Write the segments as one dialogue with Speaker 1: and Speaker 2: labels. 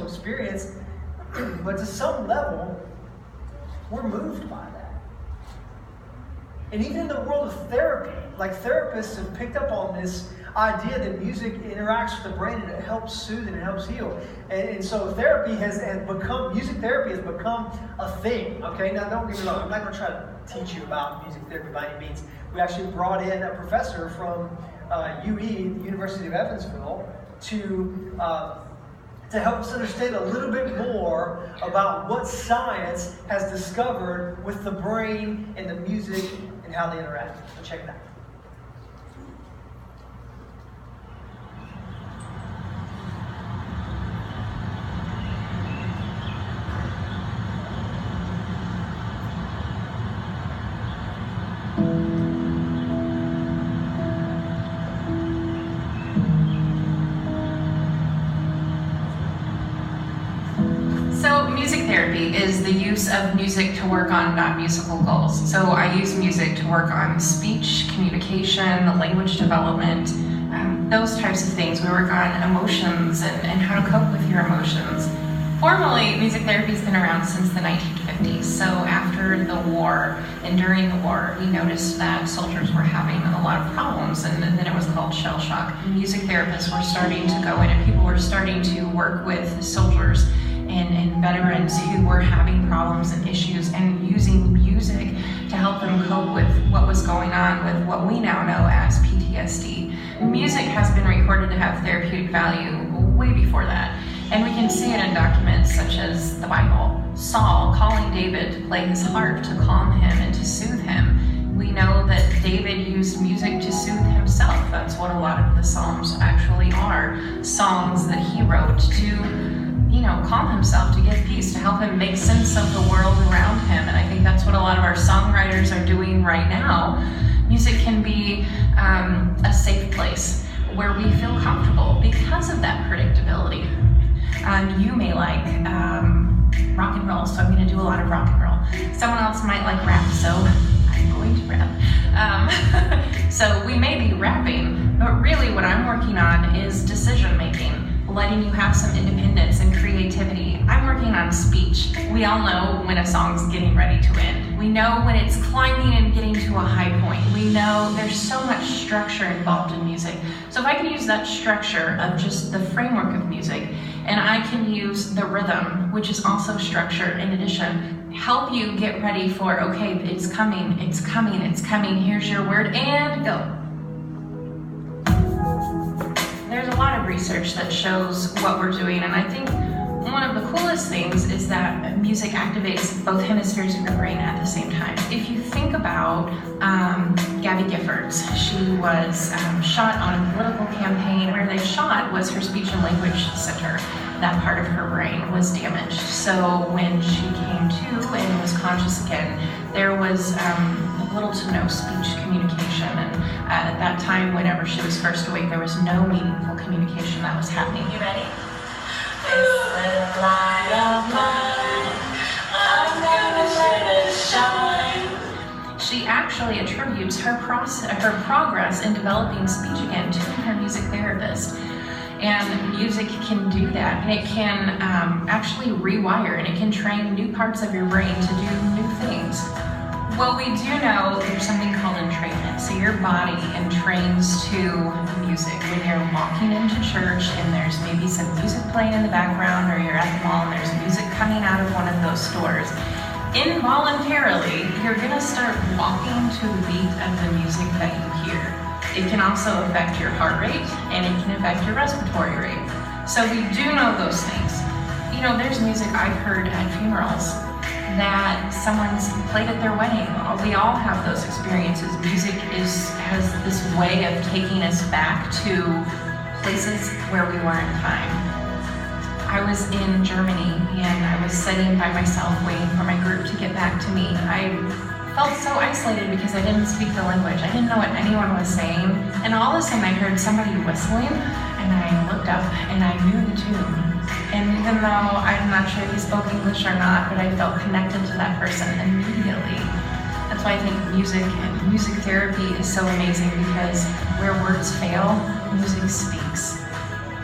Speaker 1: personal experience, but to some level, we're moved by that. And even in the world of therapy, like therapists have picked up on this idea that music interacts with the brain and it helps soothe and it helps heal. And so music therapy has become a thing. Okay, now don't get me wrong, I'm not going to try to teach you about music therapy by any means. We actually brought in a professor from UE, University of Evansville, to help us understand a little bit more about what science has discovered with the brain and the music and how they interact. So check it out.
Speaker 2: Music therapy is the use of music to work on non-musical goals. So I use music to work on speech, communication, language development, those types of things. We work on emotions and how to cope with your emotions. Formally, music therapy has been around since the 1950s. So after the war and during the war, we noticed that soldiers were having a lot of problems, and then it was called shell shock. Music therapists were starting to go in, and people were starting to work with soldiers and veterans who were having problems and issues, and using music to help them cope with what was going on with what we now know as PTSD. Music has been recorded to have therapeutic value way before that, and we can see it in documents such as the Bible. Saul calling David to play his harp to calm him and to soothe him. We know that David used music to soothe himself. That's what a lot of the Psalms actually are. Songs that he wrote to calm himself, to give peace, to help him make sense of the world around him. And I think that's what a lot of our songwriters are doing right now. Music can be a safe place where we feel comfortable because of that predictability. You may like rock and roll, so I'm going to do a lot of rock and roll. Someone else might like rap, so I'm going to rap. So we may be rapping, but really what I'm working on is decision making, letting you have some independence and creativity. I'm working on speech. We all know when a song's getting ready to end. We know when it's climbing and getting to a high point. We know there's so much structure involved in music. So if I can use that structure of just the framework of music, and I can use the rhythm, which is also structure in addition, help you get ready for, okay, it's coming, it's coming, it's coming, here's your word, and go. There's a lot of research that shows what we're doing, and I think one of the coolest things is that music activates both hemispheres of your brain at the same time. If you think about Gabby Giffords, she was shot on a political campaign. Where they shot was her speech and language center. That part of her brain was damaged. So when she came to and was conscious again, there was little to no speech communication. And at that time, whenever she was first awake, there was no meaningful communication that was happening. You ready? This little light of mine, I'm gonna let it shine. She actually attributes her progress in developing speech again to her music therapist. And music can do that, and it can actually rewire, and it can train new parts of your brain to do new things. Well, we do know there's something called entrainment. So your body entrains to music. When you're walking into church and there's maybe some music playing in the background, or you're at the mall and there's music coming out of one of those stores, involuntarily, you're gonna start walking to the beat of the music that you hear. It can also affect your heart rate, and it can affect your respiratory rate. So we do know those things. There's music I've heard at funerals that someone's played at their wedding. We all have those experiences. Music has this way of taking us back to places where we were in time. I was in Germany, and I was sitting by myself waiting for my group to get back to me. I felt so isolated because I didn't speak the language. I didn't know what anyone was saying. And all of a sudden I heard somebody whistling, and I looked up and I knew the tune. And even though I'm not sure if he spoke English or not, but I felt connected to that person immediately. That's why I think music and music therapy is so amazing, because where words fail, music speaks.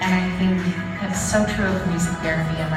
Speaker 2: And I think that's so true of music therapy, and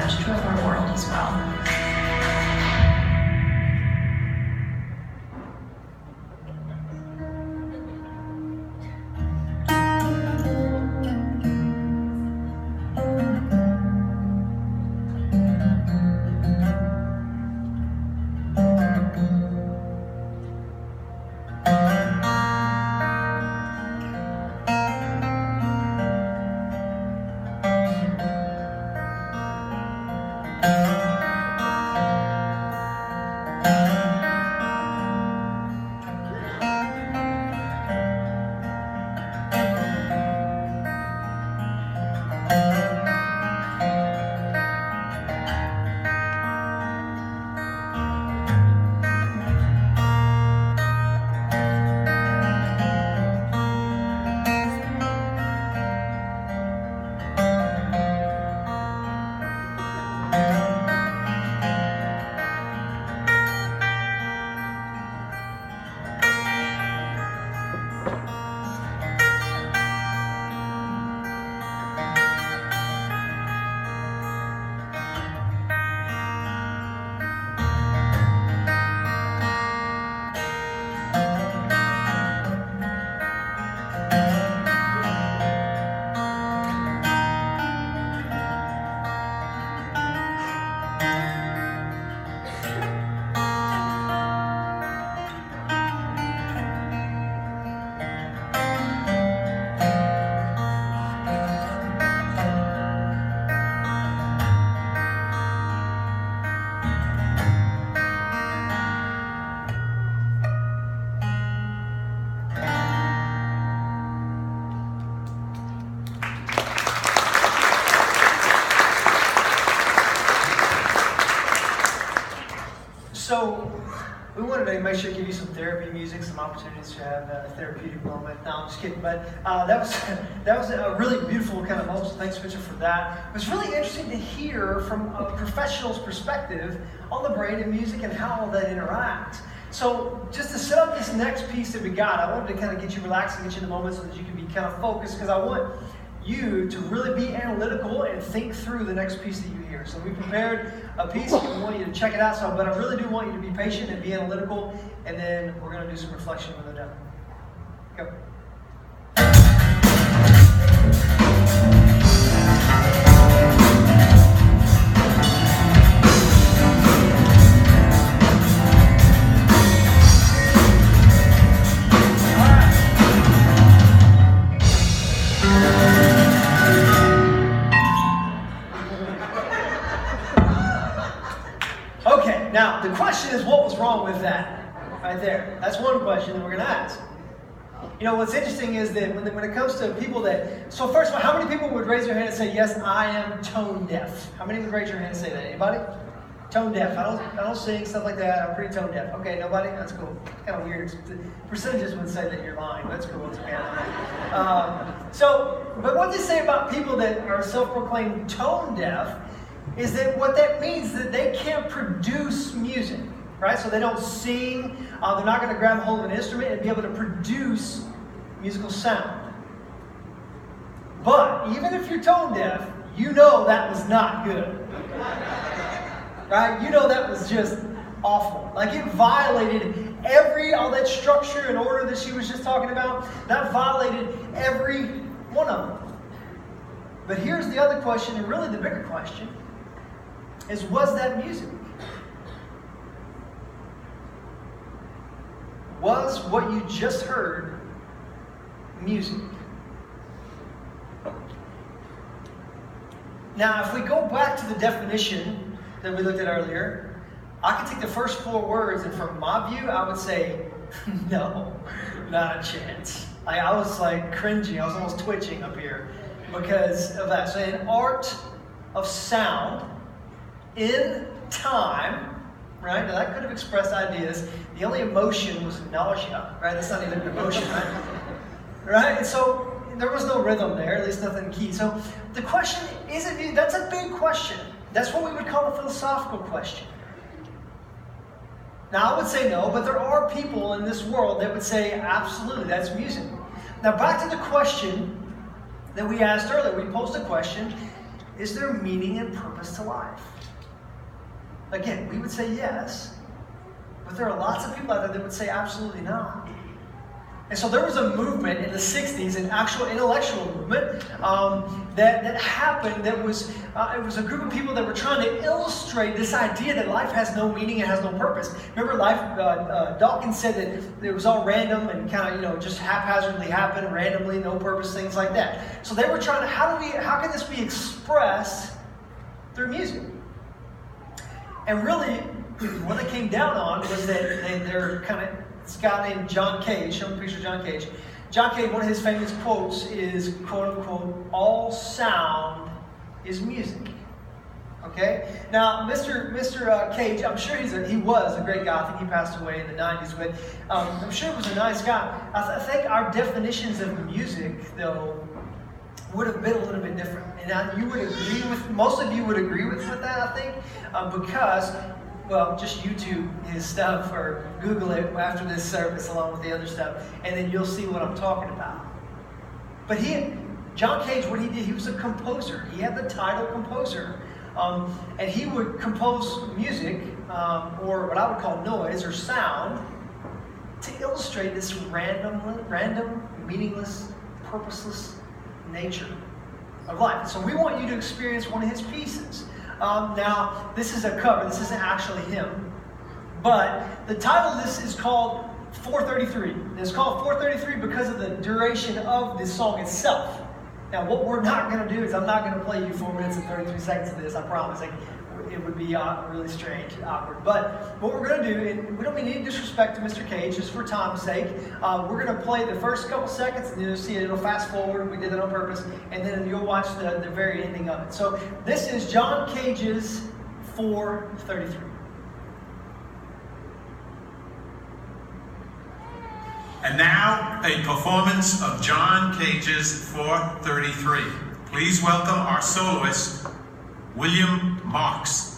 Speaker 1: we wanted to make sure to give you some therapy music, some opportunities to have a therapeutic moment. No, I'm just kidding. But that was a really beautiful kind of moment. So thanks, Spencer, for that. It was really interesting to hear from a professional's perspective on the brain and music and how all that interacts. So just to set up this next piece that we got, I wanted to kind of get you relaxed and get you in the moment so that you can be kind of focused, because I want you to really be analytical and think through the next piece that you hear. So we prepared a piece. We want you to check it out. But I really do want you to be patient and be analytical, and then we're going to do some reflection when they're done. Go. Now, the question is, what was wrong with that? Right there. That's one question that we're going to ask. You know, what's interesting is that when it comes to people that... So first of all, how many people would raise their hand and say, yes, I am tone deaf? How many would raise your hand and say that? Anybody? Tone deaf. I don't sing, stuff like that. I'm pretty tone deaf. Okay, nobody? That's cool. Kind of weird. Percentages would say that you're lying. That's cool. It's okay. But what they say about people that are self-proclaimed tone deaf is that what that means is that they can't produce music, right? So they don't sing, they're not going to grab a hold of an instrument and be able to produce musical sound. But even if you're tone deaf, you know that was not good. Right? You know that was just awful. Like it violated all that structure and order that she was just talking about, that violated every one of them. But here's the other question, and really the bigger question, is was that music? Was what you just heard music? Now, if we go back to the definition that we looked at earlier, I could take the first 4 words, and from my view, I would say, no, not a chance. I was like cringing, I was almost twitching up here because of that. So an art of sound in time, right? Now that could have expressed ideas. The only emotion was nausea, right? That's not even an emotion, right? Right? And so there was no rhythm there, at least nothing key. So the question isn't, that's a big question. That's what we would call a philosophical question. Now I would say no, but there are people in this world that would say absolutely, that's music. Now back to the question that we asked earlier. We posed a question, is there meaning and purpose to life? Again, we would say yes, but there are lots of people out there that would say absolutely not. And so there was a movement in the 60s, an actual intellectual movement that happened. That was it was a group of people that were trying to illustrate this idea that life has no meaning and has no purpose. Remember, Dawkins said that it was all random and kind of just haphazardly happened, randomly, no purpose, things like that. So they were trying to how can this be expressed through music? And really, what they came down on was that they're kind of, this guy named John Cage, show me a picture of John Cage. John Cage, one of his famous quotes is, quote unquote, all sound is music. Okay? Now, Mr. Cage, I'm sure he was a great guy. I think he passed away in the 90s, but I'm sure he was a nice guy. I think our definitions of music, though, would have been a little bit different. And you would agree with, most of you would agree with that, I think, because, well, just YouTube his stuff or Google it after this service along with the other stuff, and then you'll see what I'm talking about. But John Cage, what he did, he was a composer. He had the title composer. And he would compose music, or what I would call noise or sound, to illustrate this random, meaningless, purposeless nature of life. And so we want you to experience one of his pieces. Now, this is a cover. This isn't actually him. But the title of this is called 433. And it's called 433 because of the duration of the song itself. Now, what we're not going to do is I'm not going to play you 4 minutes and 33 seconds of this. I promise. It would be really strange and awkward. But what we're going to do, and we don't mean any disrespect to Mr. Cage, just for time's sake, we're going to play the first couple seconds, and you'll see it'll fast forward. We did that on purpose. And then you'll watch the very ending of it. So this is John Cage's 433.
Speaker 3: And now, a performance of John Cage's 433. Please welcome our soloist, William Marks.